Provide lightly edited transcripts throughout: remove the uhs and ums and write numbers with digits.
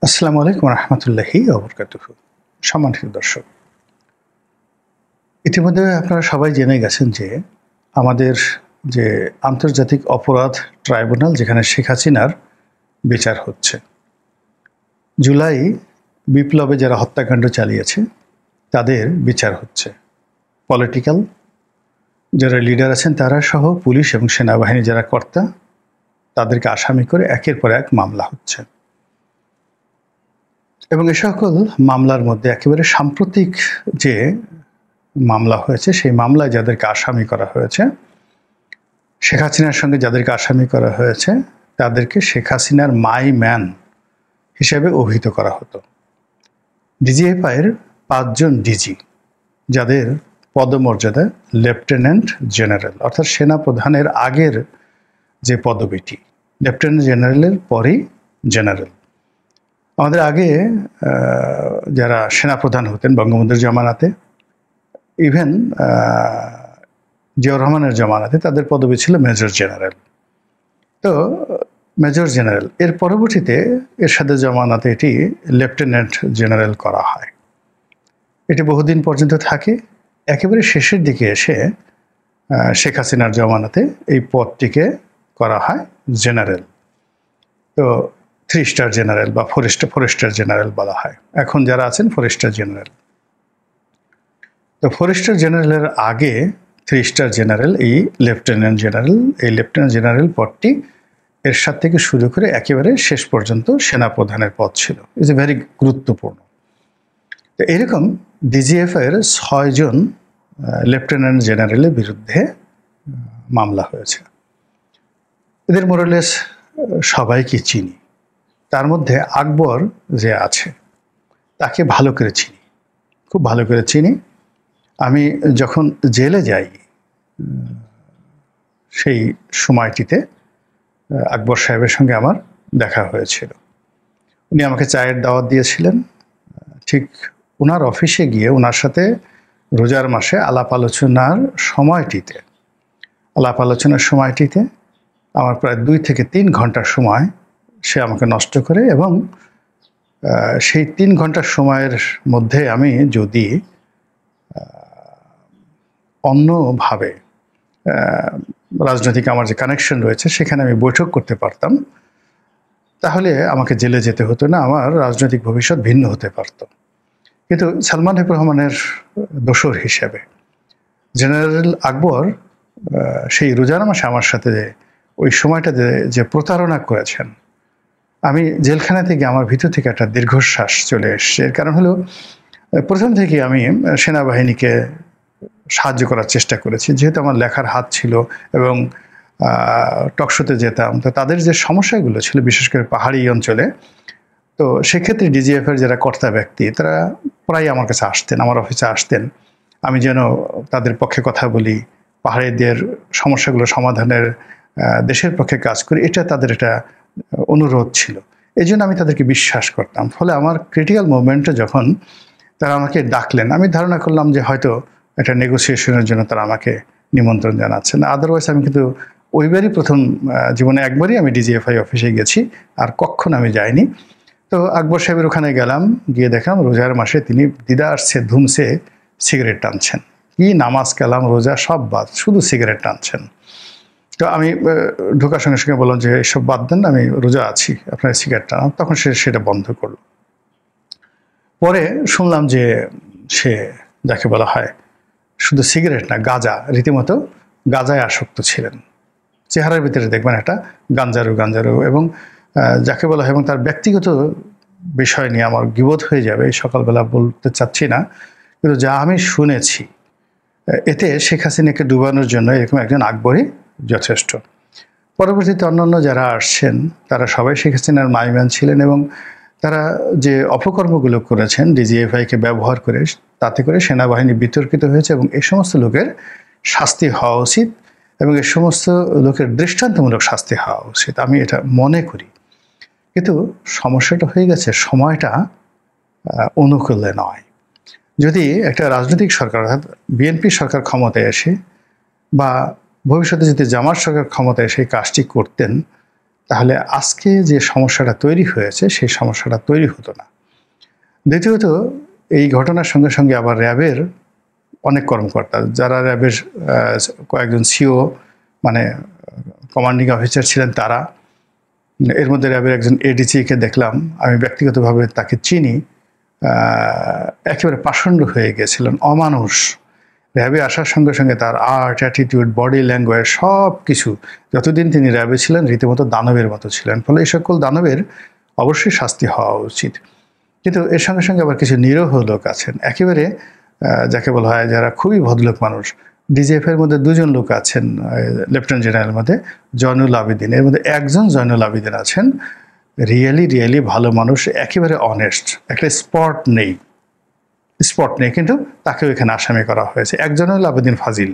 আসসালামু আলাইকুম রহমতুল্লাহি ওবরকাতুহু। সম্মানিত দর্শক, ইতিমধ্যে আপনারা সবাই জেনে গেছেন যে আমাদের যে আন্তর্জাতিক অপরাধ ট্রাইব্যুনাল, যেখানে শেখ হাসিনার বিচার হচ্ছে, জুলাই বিপ্লবে যারা হত্যাকাণ্ড চালিয়েছে তাদের বিচার হচ্ছে। পলিটিক্যাল যারা লিডার আছেন তারা সহ পুলিশ এবং সেনাবাহিনী যারা কর্তা, তাদেরকে আসামি করে একের পর এক মামলা হচ্ছে। এবং এ সকল মামলার মধ্যে একেবারে সাম্প্রতিক যে মামলা হয়েছে, সেই মামলায় যাদেরকে আসামি করা হয়েছে, শেখ হাসিনার সঙ্গে যাদেরকে আসামি করা হয়েছে, তাদেরকে শেখ হাসিনার মাই ম্যান হিসেবে অভিহিত করা হতো। ডিজিএফআইয়ের ৫ জন ডিজি, যাদের পদমর্যাদা লেফটেন্যান্ট জেনারেল, অর্থাৎ সেনা প্রধানের আগের যে পদবিটি, লেফটেন্যান্ট জেনারেলের পরেই জেনারেল। আমাদের আগে যারা সেনাপ্রধান হতেন বঙ্গবন্ধুর জমানাতে, ইভেন জিয়াউর রহমানের জমানাতে, তাদের পদবি ছিল মেজর জেনারেল। তো মেজর জেনারেল এর পরবর্তীতে এরশাদের জমানাতে এটি লেফটেন্যান্ট জেনারেল করা হয়। এটি বহুদিন পর্যন্ত থাকে। একেবারে শেষের দিকে এসে শেখ হাসিনার জমানাতে এই পদটিকে করা হয় জেনারেল। তো 3 স্টার জেনারেল বা 4 স্টার জেনারেল বলা হয়। এখন যারা আছেন 4 স্টার জেনারেল। তো 4 স্টার জেনারেলের আগে 3 স্টার জেনারেল, এই লেফটেন্যান্ট জেনারেল। এই লেফটেন্যান্ট জেনারেল পদটি এরশাদ থেকে শুরু করে একেবারে শেষ পর্যন্ত সেনাপ্রধানের পদ ছিল। ইজ এ ভেরি গুরুত্বপূর্ণ। তো এরকম ডিজিএফআইয়ের 6 জন লেফটেন্যান্ট জেনারেলের বিরুদ্ধে মামলা হয়েছে। এদের মোরালেস সবাইকে চিনি। তার মধ্যে আকবর যে আছে, তাকে ভালো করে চিনি, খুব ভালো করে চিনি। আমি যখন জেলে যাই সেই সময়টিতে আকবর সাহেবের সঙ্গে আমার দেখা হয়েছিল। উনি আমাকে চায়ের দাওয়াত দিয়েছিলেন। ঠিক ওনার অফিসে গিয়ে ওনার সাথে রোজার মাসে আলাপ আলোচনার সময়টিতে আমার প্রায় 2 থেকে 3 ঘন্টার সময় সে আমাকে নষ্ট করে। এবং সেই 3 ঘন্টার সময়ের মধ্যে আমি যদি অন্যভাবে রাজনৈতিক আমার যে কানেকশন রয়েছে সেখানে আমি বৈঠক করতে পারতাম, তাহলে আমাকে জেলে যেতে হতো না, আমার রাজনৈতিক ভবিষ্যৎ ভিন্ন হতে পারত। কিন্তু সালমান এফ রহমানের দোসর হিসেবে জেনারেল আকবর সেই রোজার মাসে আমার সাথে ওই সময়টাতে যে প্রতারণা করেছেন, আমি জেলখানা থেকে আমার ভিতর থেকে একটা দীর্ঘশ্বাস চলে এসছে। এর কারণ হলো, প্রথম থেকে আমি সেনাবাহিনীকে সাহায্য করার চেষ্টা করেছি, যেহেতু আমার লেখার হাত ছিল এবং টকশোতে যেতাম। তো তাদের যে সমস্যাগুলো ছিল, বিশেষ করে পাহাড়ি অঞ্চলে, তো সেক্ষেত্রে ডিজিএফের যারা কর্তা ব্যক্তি, তারা প্রায় আমার কাছে আসতেন, আমার অফিসে আসতেন, আমি যেন তাদের পক্ষে কথা বলি, পাহাড়িদের সমস্যাগুলো সমাধানের দেশের পক্ষে কাজ করি, এটা তাদের একটা অনুরোধ ছিল। এই জন্য আমি তাদেরকে বিশ্বাস করতাম। ফলে আমার ক্রিটিক্যাল মোমেন্টে যখন তারা আমাকে ডাকলেন, আমি ধারণা করলাম যে হয়তো একটা নেগোসিয়েশনের জন্য তারা আমাকে নিমন্ত্রণ জানাচ্ছেন। আদারওয়াইজ আমি কিন্তু ওইবারই প্রথম জীবনে একবারই আমি ডিজিএফআই অফিসে গেছি, আর কখনো আমি যাইনি। তো আকবর সাহেবের ওখানে গেলাম, গিয়ে দেখলাম রোজার মাসে তিনি দিদারসে ধুমসে সিগারেট টানছেন। কি নামাজ কালাম রোজা সব বাদ, শুধু সিগারেট টানছেন। তো আমি ঢোকার সঙ্গে সঙ্গে বললাম যে এসব বাদ দেন, আমি রোজা আছি, আপনার সিগারেট টানান। তখন সে সেটা বন্ধ করলো। পরে শুনলাম যে সে, যাকে বলা হয় শুধু সিগারেট না, গাঁজা, রীতিমতো গাঁজায় আসক্ত ছিলেন। চেহারার ভিতরে দেখবেন একটা গাঞ্জারু, এবং যাকে বলা হয়, এবং তার ব্যক্তিগত বিষয় নিয়ে আমার গীবত হয়ে যাবে, এই সকালবেলা বলতে চাচ্ছি না, কিন্তু যা আমি শুনেছি, এতে শেখ হাসিনাকে ডুবানোর জন্য এরকম একজন আকবরই যথেষ্ট। পরবর্তীতে অন্যান্য যারা আসছেন তারা সবাই শেখ হাসিনার মাইম্যান ছিলেন, এবং তারা যে অপকর্মগুলো করেছেন ডিজিএফআইকে ব্যবহার করে, তাতে করে সেনাবাহিনী বিতর্কিত হয়েছে, এবং এই সমস্ত লোকের শাস্তি হওয়া উচিত, এবং এই সমস্ত লোকের দৃষ্টান্তমূলক শাস্তি হওয়া উচিত, আমি এটা মনে করি। কিন্তু সমস্যাটা হয়ে গেছে, সময়টা অনুকূলে নয়। যদি একটা রাজনৈতিক সরকার, অর্থাৎ বিএনপি সরকার ক্ষমতায় এসে, বা ভবিষ্যতে যদি জামাত সরকার ক্ষমতায় এসে কাজটি করতেন, তাহলে আজকে যে সমস্যাটা তৈরি হয়েছে সেই সমস্যাটা তৈরি হতো না। দ্বিতীয়ত, এই ঘটনার সঙ্গে সঙ্গে আবার র্যাবের অনেক কর্মকর্তা, যারা র্যাবের কয়েকজন সিও মানে কমান্ডিং অফিসার ছিলেন, তারা, এর মধ্যে র্যাবের একজন এডিসিকে দেখলাম, আমি ব্যক্তিগতভাবে তাকে চিনি, একেবারে পাষণ্ড হয়ে গেছিলেন, অমানুষ। র্যাবে আসার সঙ্গে সঙ্গে তার আর্ট, অ্যাটিটিউড, বডি ল্যাঙ্গুয়েজ সব কিছু, যতদিন তিনি র্যাবে ছিলেন রীতিমতো দানবের মতো ছিলেন। ফলে এই সকল দানবের অবশ্যই শাস্তি হওয়া উচিত। কিন্তু এর সঙ্গে সঙ্গে আবার কিছু নিরীহ লোক আছেন, একেবারে যাকে বলা হয় যারা খুবই ভদ্রলোক মানুষ। ডিজিএফ এর মধ্যে দুজন লোক আছেন, লেফটেন্যান্ট জেনারেলের মধ্যে জয়নুল আবেদিন, এর মধ্যে একজন জয়নুল আবেদিন আছেন রিয়েলি ভালো মানুষ, একেবারে অনেস্ট, একটা স্পট নেই, কিন্তু তাকেও এখানে আসামি করা হয়েছে। এক জয়নুল আবেদিন ফাজিল,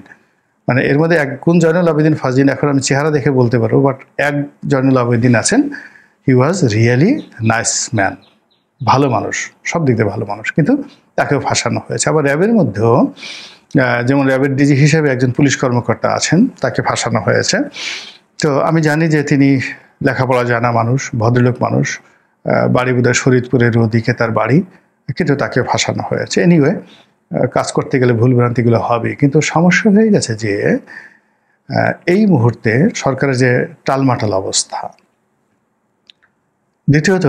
মানে এর মধ্যে এক কোন জয়নুল আবেদিন ফাজিল এখন আমি চেহারা দেখে বলতে পারবো, বাট এক জয়নুল আবেদিন আছেন, হি ওয়াজ রিয়েলি নাইস ম্যান, ভালো মানুষ, সব দিক দিয়ে ভালো মানুষ, কিন্তু তাকেও ফাঁসানো হয়েছে। আবার র্যাবের মধ্যেও যেমন র্যাবের ডিজি হিসেবে একজন পুলিশ কর্মকর্তা আছেন, তাকে ফাঁসানো হয়েছে। তো আমি জানি যে তিনি লেখাপড়া জানা মানুষ, ভদ্রলোক মানুষ, বাড়ি বোধহয় শরীদপুরের ওদিকে তার বাড়ি, কিন্তু তাকে ফাঁসানো হয়েছে। এনিওয়ে, কাজ করতে গেলে ভুলভ্রান্তিগুলো হবে, কিন্তু সমস্যা হয়ে গেছে যে এই মুহূর্তে সরকারের যে টালমাটাল অবস্থা, দ্বিতীয়ত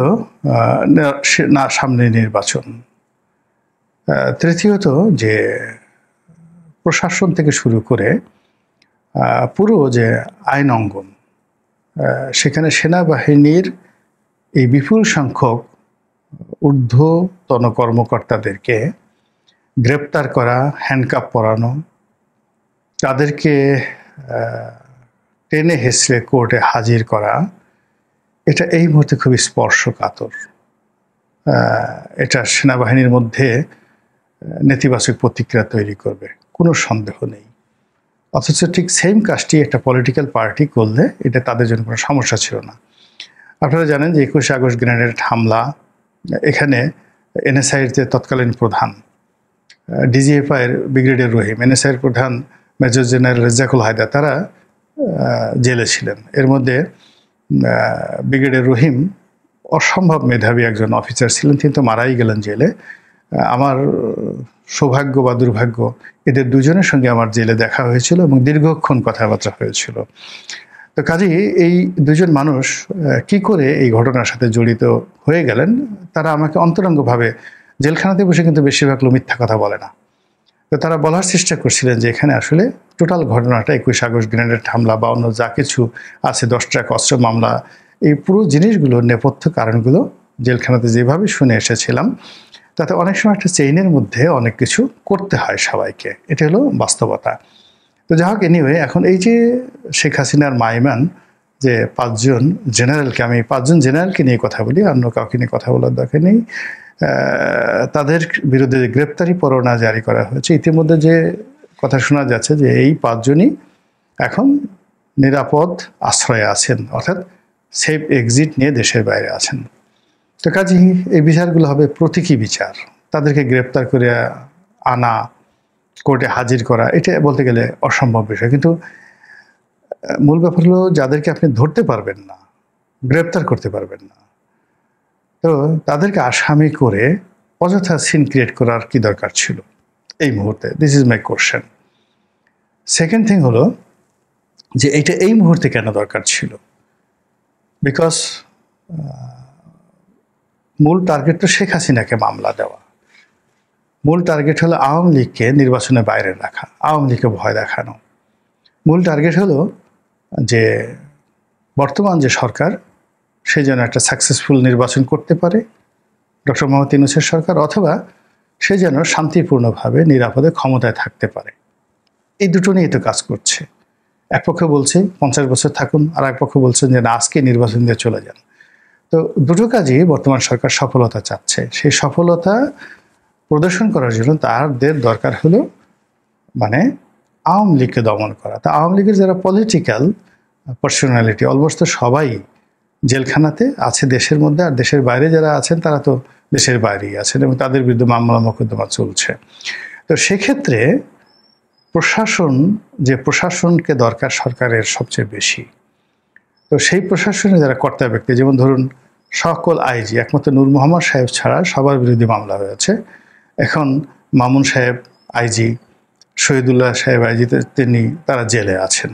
না সামনে নির্বাচন, তৃতীয়ত যে প্রশাসন থেকে শুরু করে পুরো যে আইন অঙ্গন, সেখানে সেনাবাহিনীর এই বিপুল সংখ্যক ঊর্ধ্বতন কর্মকর্তাদেরকে গ্রেপ্তার করা, হ্যান্ডকাপ পরানো, তাদেরকে টেনে হেসড়ে কোর্টে হাজির করা, এটা এই মুহূর্তে খুবই স্পর্শকাতর। এটা সেনাবাহিনীর মধ্যে নেতিবাচক প্রতিক্রিয়া তৈরি করবে, কোনো সন্দেহ নেই। অথচ ঠিক সেম কাজটি একটা পলিটিক্যাল পার্টি করলে এটা তাদের জন্য কোনো সমস্যা ছিল না। আপনারা জানেন যে 21 আগস্ট গ্রেনেড হামলা, এখানে এনএসআইয়ের যে তৎকালীন প্রধান ডিজিএফআইয়ের ব্রিগেডিয়ার রহিম, এনএসআইয়ের প্রধান মেজর জেনারেল রেজ্জাকুল হায়দার, তারা জেলে ছিলেন। এর মধ্যে ব্রিগেডিয়ার রহিম অসম্ভব মেধাবী একজন অফিসার ছিলেন, তিনি তো মারাই গেলেন জেলে। আমার সৌভাগ্য বা দুর্ভাগ্য, এদের দুজনের সঙ্গে আমার জেলে দেখা হয়েছিল এবং দীর্ঘক্ষণ কথাবার্তা হয়েছিল। তো কাজেই এই দুজন মানুষ কি করে এই ঘটনার সাথে জড়িত হয়ে গেলেন, তারা আমাকে অন্তরঙ্গভাবে, জেলখানাতে বসে কিন্তু বেশিরভাগ লোক মিথ্যা কথা বলে না, তো তারা বলার চেষ্টা করছিলেন যে এখানে আসলে টোটাল ঘটনাটা 21 আগস্ট গ্রেনেড হামলা বা অন্য যা কিছু আছে, 10 ট্রাক অস্ত্র মামলা, এই পুরো জিনিসগুলোর নেপথ্য কারণগুলো জেলখানাতে যেভাবে শুনে এসেছিলাম, তাতে অনেক সময় একটা চেইনের মধ্যে অনেক কিছু করতে হয় সবাইকে, এটা হলো বাস্তবতা। তো যাই হোক, এনিওয়ে, এখন এই যে শেখ হাসিনার মাইমান যে 5 জন জেনারেলকে, আমি 5 জন জেনারেলকে নিয়ে কথা বলি, অন্য কাউকে নিয়ে কথা বলার দরকার নেই, তাদের বিরুদ্ধে গ্রেপ্তারি পরোয়ানা জারি করা হয়েছে। ইতিমধ্যে যে কথা শোনা যাচ্ছে যে এই 5 জনই এখন নিরাপদ আশ্রয়ে আছেন, অর্থাৎ সেফ এক্সিট নিয়ে দেশের বাইরে আছেন। তো কাজেই এই বিচারগুলো হবে প্রতীকী বিচার, তাদেরকে গ্রেপ্তার করে আনা, কোর্টে হাজির করা, এটা বলতে গেলে অসম্ভব বিষয়। কিন্তু মূল ব্যাপার হলো যাদেরকে আপনি ধরতে পারবেন না, গ্রেপ্তার করতে পারবেন না, তো তাদেরকে আসামি করে অযথা সিন ক্রিয়েট করার কি দরকার ছিল এই মুহূর্তে? This is my question. Second thing হলো যে এইটা এই মুহূর্তে কেন দরকার ছিল? বিকজ মূল টার্গেট তো শেখ হাসিনাকে মামলা দেওয়া, মূল টার্গেট হলো আওয়ামী লীগকে নির্বাচনের বাইরে রাখা, আওয়ামী লীগকে ভয় দেখানো। মূল টার্গেট হলো যে বর্তমান যে সরকার, সে যেন একটা সাকসেসফুল নির্বাচন করতে পারে, ডক্টর মোহাম্মদ ইউনূসের সরকার, অথবা সে যেন শান্তিপূর্ণভাবে নিরাপদে ক্ষমতায় থাকতে পারে। এই দুটো নিয়ে তো কাজ করছে। এক পক্ষ বলছে 50 বছর থাকুন, আর এক পক্ষ বলছেন যে না, আজকে নির্বাচন দিয়ে চলে যান। তো দুটো কাজই বর্তমান সরকার সফলতা চাচ্ছে। সেই সফলতা প্রদর্শন করার জন্য তাদের দরকার হলো মানে আওয়ামী লীগকে দমন করা। তা আওয়ামী লীগের যারা পলিটিক্যাল পার্সোনালিটি, অলমোস্ট সবাই জেলখানাতে আছে দেশের মধ্যে, আর দেশের বাইরে যারা আছেন তারা তো দেশের বাইরেই আছেন এবং তাদের বিরুদ্ধে মামলা মোকদ্দমা চলছে। তো সেক্ষেত্রে প্রশাসনকে দরকার সরকারের সবচেয়ে বেশি। তো সেই প্রশাসনে যারা কর্তা ব্যক্তি, যেমন ধরুন সকল আইজি একমাত্র নূর মোহাম্মদ সাহেব ছাড়া সবার বিরুদ্ধে মামলা হয়েছে। এখন মামুন সাহেব আইজি, শহীদুল্লাহ সাহেব আইজি, তারা জেলে আছেন।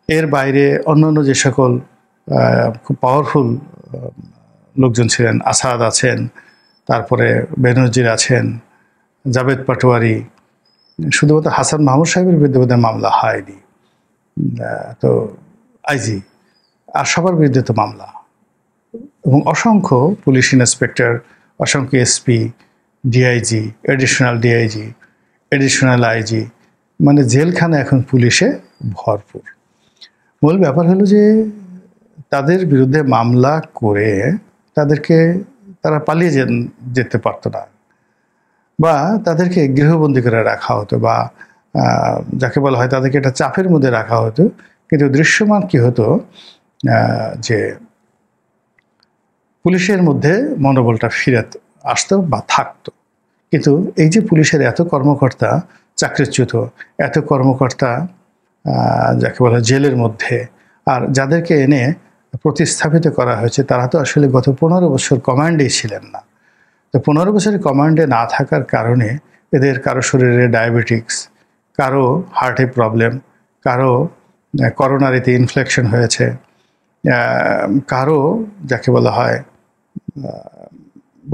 এর বাইরে অন্যান্য যে সকল খুব পাওয়ারফুল লোকজন ছিলেন, আসাদ আছেন, তারপরে বেনজির আছেন, জাভেদ পাটোয়ারি, শুধুমাত্র হাসান মাহমুদ সাহেবের বিরুদ্ধে বোধহয় মামলা হয়নি, তো আইজি, আর সবার বিরুদ্ধে তো মামলা, এবং অসংখ্য পুলিশ ইন্সপেক্টর, অসংখ্য SP, DIG, additional DIG, additional IG, মানে জেলখানা এখন পুলিশে ভরপুর। মূল ব্যাপার হলো যে তাদের বিরুদ্ধে মামলা করে তারা পালিয়ে যেতে পারতো না, বা তাদেরকে গৃহবন্দী করে রাখা হতো, বা যাকে বলা হয় তাদেরকে একটা চাপের মধ্যে রাখা হতো। কিন্তু দৃশ্যমান কি হতো যে পুলিশের মধ্যে মনোবলটা ফিরে আসতো বা থাকতো। কিন্তু এই যে পুলিশের এত কর্মকর্তা চাকরিচ্যুত, এত কর্মকর্তা যাকে বলা হয় জেলের মধ্যে, আর যাদেরকে এনে প্রতিস্থাপিত করা হয়েছে তারা তো আসলে গত 15 বছর কমান্ডেই ছিলেন না। তো 15 বছরের কমান্ডে না থাকার কারণে এদের কারো শরীরে ডায়াবেটিক্স, কারো হার্টে প্রবলেম, কারো করোনারিতে ইনফেকশন হয়েছে, কারো যাকে বলা হয়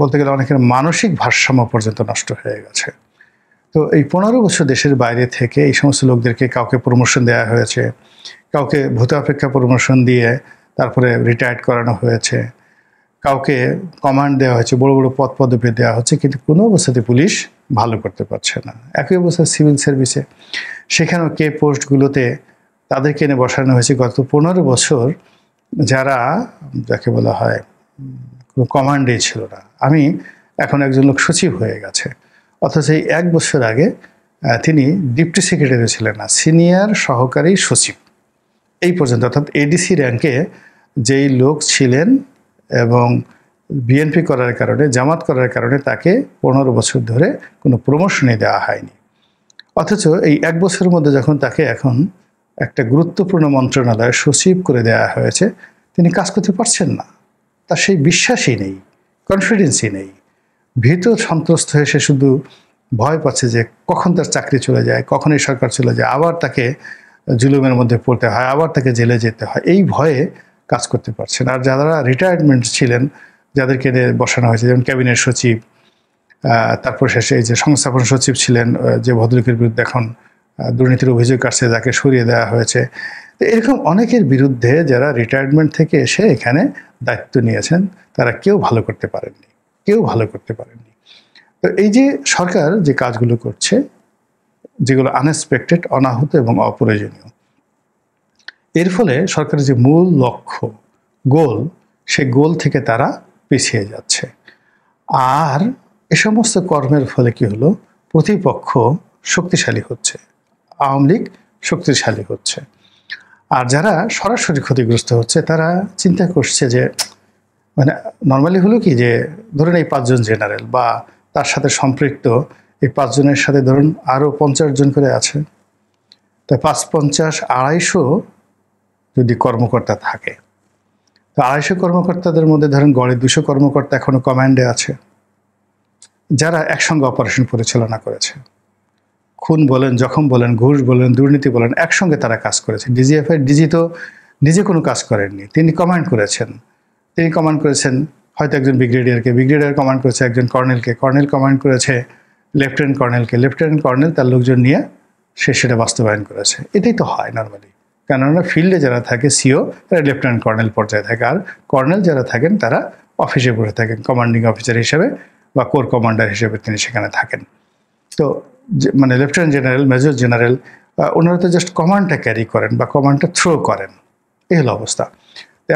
বলতে গেলে অনেকের মানসিক ভারসাম্য পর্যন্ত নষ্ট হয়ে গেছে। তো এই 15 বছর দেশের বাইরে থেকে এই সমস্ত লোকদেরকে কাউকে প্রমোশন দেওয়া হয়েছে, কাউকে ভূতাপেক্ষা প্রমোশন দিয়ে তারপরে রিটায়ার্ড করানো হয়েছে, কাউকে কমান্ড দেওয়া হয়েছে, বড় বড় পদ পদবি দেওয়া হচ্ছে, কিন্তু কোনো অবস্থাতে পুলিশ ভালো করতে পারছে না। একই অবস্থা সিভিল সার্ভিসে, সেখানেও কে পোস্টগুলোতে তাদেরকে এনে বসানো হয়েছে গত 15 বছর যারা যাকে বলা হয় কোনো কমান্ডে ছিল না। এখন একজন লোক সচিব হয়ে গেছে, অথচ এই 1 বছর আগে তিনি ডিপটি সেক্রেটারি ছিলেন না, সিনিয়র সহকারী সচিব এই পর্যন্ত, অর্থাৎ এডিসি র্যাঙ্কে যেই লোক ছিলেন এবং বিএনপি করার কারণে, জামাত করার কারণে তাকে 15 বছর ধরে কোনো প্রমোশনই দেওয়া হয়নি। অথচ এই 1 বছরের মধ্যে যখন তাকে এখন একটা গুরুত্বপূর্ণ মন্ত্রণালয়ে সচিব করে দেওয়া হয়েছে, তিনি কাজ করতে পারছেন না। তার সেই বিশ্বাসই নেই, কনফিডেন্সই নেই, ভীত সন্ত্রস্ত হয়ে সে শুধু ভয় পাচ্ছে যে কখন তার চাকরি চলে যায়, কখন এই সরকার চলে যায়, আবার তাকে জুলুমের মধ্যে পড়তে হয়, আবার তাকে জেলে যেতে হয়, এই ভয়ে কাজ করতে পারছেন। আর যারা রিটায়ারমেন্ট ছিলেন, যাদেরকে বসানো হয়েছে, যেমন ক্যাবিনেট সচিব, তারপর শেষে এই যে সংস্থাপন সচিব ছিলেন যে ভদ্রলোকের বিরুদ্ধে এখন দুর্নীতির অভিযোগ আসছে, যাকে সরিয়ে দেওয়া হয়েছে, এরকম অনেকের বিরুদ্ধে যারা রিটায়ারমেন্ট থেকে এসে এখানে দায়িত্ব নিয়েছেন, তারা কেউ ভালো করতে পারেননি, কেউ ভালো করতে পারেননি। তো এই যে সরকার যে কাজগুলো করছে, যেগুলো আনএক্সপেক্টেড, অনাহুত এবং অপ্রয়োজনীয়, এর ফলে সরকারের যে মূল লক্ষ্য, গোল, সেই গোল থেকে তারা পিছিয়ে যাচ্ছে। আর এ সমস্ত কর্মের ফলে কি হলো, প্রতিপক্ষ শক্তিশালী হচ্ছে, আওয়ামী লীগ শক্তিশালী হচ্ছে, আর যারা সরাসরি ক্ষতিগ্রস্ত হচ্ছে তারা চিন্তা করছে যে মানে নর্মালি হলো কি যে ধরুন এই 5 জন জেনারেল বা তার সাথে সম্পৃক্ত এই 5 জনের সাথে ধরুন আরও 50 জন করে আছে, তাই 5, 50, 250 যদি কর্মকর্তা থাকে, তো 250 কর্মকর্তাদের মধ্যে ধরেন গড়ে 200 কর্মকর্তা এখনো কমান্ডে আছে, যারা একসঙ্গে অপারেশন পরিচালনা করেছে। খুন বলেন, জখম বলেন, ঘুষ বলেন, দুর্নীতি বলেন, একসঙ্গে তারা কাজ করেছে। ডিজিএফআই ডিজি তো নিজে কোনো কাজ করেননি, তিনি কমান্ড করেছেন। তিনি কমান্ড করেছেন হয়তো একজন ব্রিগেডিয়ারকে, ব্রিগেডিয়ার কমান্ড করেছে একজন কর্নেলকে, কর্নেল কমান্ড করেছে লেফটেন্যান্ট কর্নেলকে, লেফটেন্যান্ট কর্নেল তার লোকজন নিয়ে সেটা বাস্তবায়ন করেছে। এটাই তো হয় নর্মালি, কেননা ফিল্ডে যারা থাকে সিও তারা লেফটেন্যান্ট কর্নেল পর্যায়ে থাকে, আর কর্নেল যারা থাকেন তারা অফিসে বসে থাকেন, কমান্ডিং অফিসার হিসেবে বা কোর কমান্ডার হিসেবে তিনি সেখানে থাকেন। তো মানে লেফটেন্যান্ট জেনারেল, মেজর জেনারেল, ওনারা তো জাস্ট কমান্ডটা ক্যারি করেন বা কমান্ডটা থ্রো করেন, এই হলো অবস্থা।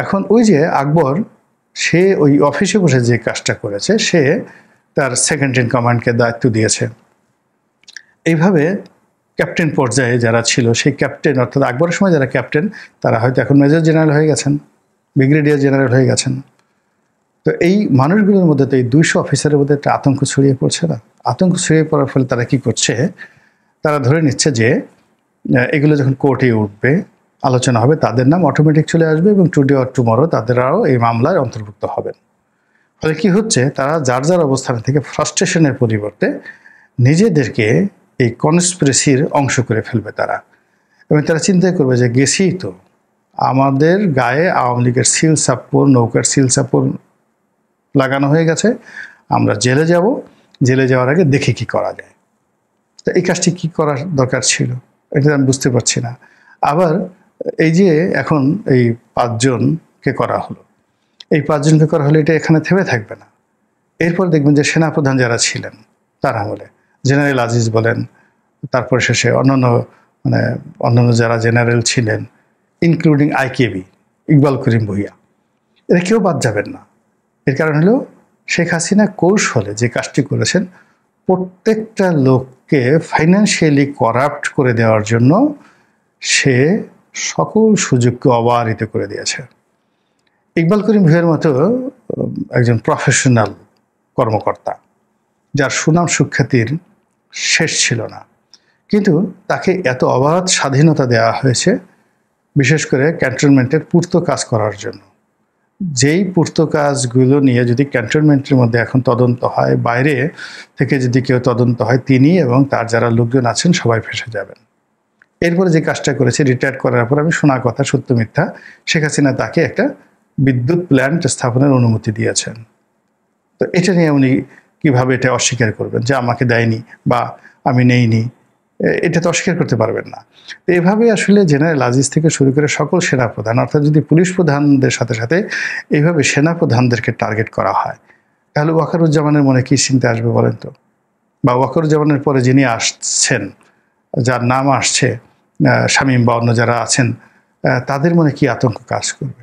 এখন ওই যে আকবর, সে ওই অফিসে বসে যে কাজটা করেছে, সে তার সেকেন্ড ইন কমান্ডকে দায়িত্ব দিয়েছে। এইভাবে ক্যাপ্টেন পর্যায়ে যারা ছিল, সেই ক্যাপ্টেন অর্থাৎ আকবরের সময় যারা ক্যাপ্টেন, তারা হয়তো এখন মেজর জেনারেল হয়ে গেছেন, ব্রিগেডিয়ার জেনারেল হয়ে গেছেন। তো এই মানুষগুলোর মধ্যে তো এই 200 অফিসারের মধ্যে একটা আতঙ্ক ছড়িয়ে পড়ছে না? আতঙ্ক ছড়িয়ে পড়ার ফলে তারা কি করছে, তারা ধরে নিচ্ছে যে এগুলো যখন কোর্টে উঠবে, আলোচনা হবে, তাদের নাম অটোমেটিক চলে আসবে এবং টুডে অর টুমরো তাদেরও এই মামলায় অন্তর্ভুক্ত হবেন। ফলে কি হচ্ছে, তারা যার যার অবস্থান থেকে ফ্রাস্ট্রেশনের পরিবর্তে নিজেদেরকে এই কনস্পিরেসির অংশ করে ফেলবে তারা, এবং তারা চিন্তা করবে যে গেছি তো, আমাদের গায়ে আওয়ামী লীগের সিল সাপ্পর, নৌকার সিল সাপ্পর লাগানো হয়ে গেছে, আমরা জেলে যাব, জেলে যাওয়ার আগে দেখি কি করা যায়। তো এই কাজটি কী করার দরকার ছিল এটা আমি বুঝতে পারছি না। আবার এই যে এখন এই 5 জনকে করা হলো, এই 5 জনকে করা হলে এটা এখানে থেমে থাকবে না। এরপর দেখবেন যে সেনাপ্রধান যারা ছিলেন তার আমলে, জেনারেল আজিজ বলেন, তারপর শেষে অন্যান্য যারা জেনারেল ছিলেন, ইনক্লুডিং আইকেবি ইকবাল করিম ভূঁইয়া, এরা কেউ বাদ যাবেন না। এর কারণ হলো শেখ হাসিনা কৌশলে যে কাজটি করেছেন, প্রত্যেকটা লোককে ফাইন্যান্সিয়ালি করাপ্ট করে দেওয়ার জন্য সে সকল সুযোগকে অবারিত করে দিয়েছে। ইকবাল করিম ভূঁইয়ার মতো একজন প্রফেশনাল কর্মকর্তা, যার সুনাম সুখ্যাতির শেষ ছিল না, কিন্তু তাকে এত অবাধ স্বাধীনতা দেওয়া হয়েছে বিশেষ করে ক্যান্টনমেন্টের পূর্ত কাজ করার জন্য। যেই পূর্ত কাজগুলো নিয়ে যদি ক্যান্টনমেন্টের মধ্যে এখন তদন্ত হয়, বাইরে থেকে যদি কেউ তদন্ত হয়, তিনি এবং তার যারা লোকজন আছেন সবাই ফেঁসে যাবেন। এরপরে যে কাজটা করেছে, রিটায়ার করার পর, আমি শোনা কথা সত্য মিথ্যা, শেখ হাসিনা তাকে একটা বিদ্যুৎ প্ল্যান্ট স্থাপনের অনুমতি দিয়েছেন। তো এটা নিয়ে উনি কীভাবে এটা অস্বীকার করবেন যে আমাকে দেয়নি বা আমি নেইনি? এটা তো অস্বীকার করতে পারবেন না। তো এভাবে আসলে জেনারেল আজিজ থেকে শুরু করে সকল সেনাপ্রধান, অর্থাৎ যদি পুলিশ প্রধানদের সাথে সাথে এইভাবে সেনাপ্রধানদেরকে টার্গেট করা হয়, তাহলে ওয়াকারুজ্জামানের মনে কী চিন্তা আসবে বলেন তো? বা ওয়াকারুজ্জামানের পরে যিনি আসছেন, যার নাম আসছে শামীম বা অন্য যারা আছেন, তাদের মনে কি আতঙ্ক কাজ করবে?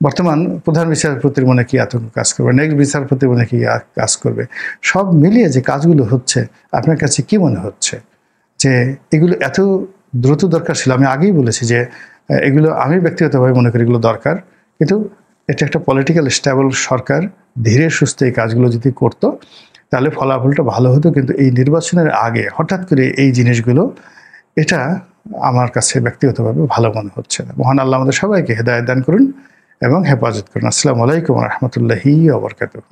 বর্তমান প্রধান বিচারপতির মনে কি আতঙ্ক কাজ করবে? নেক্সট বিচারপতির মনে কি কাজ করবে? সব মিলিয়ে যে কাজগুলো হচ্ছে, আপনার কাছে কি মনে হচ্ছে যে এগুলো এত দ্রুত দরকার ছিল? আমি আগেই বলেছি যে এগুলো, আমি ব্যক্তিগতভাবে মনে করি এগুলো দরকার, কিন্তু এটা একটা পলিটিক্যাল স্টেবল সরকার ধীরে সুস্থে এই কাজগুলো যদি করতো তাহলে ফলাফলটা ভালো হতো। কিন্তু এই নির্বাচনের আগে হঠাৎ করে এই জিনিসগুলো, এটা আমার কাছে ব্যক্তিগতভাবে ভালো মনে হচ্ছে না। মহান আল্লাহ আমাদের সবাইকে হেদায়েত দান করুন এবং হেফাজত করুন। আসসালামু আলাইকুম ওয়া রাহমাতুল্লাহি ওয়া বারাকাতুহু।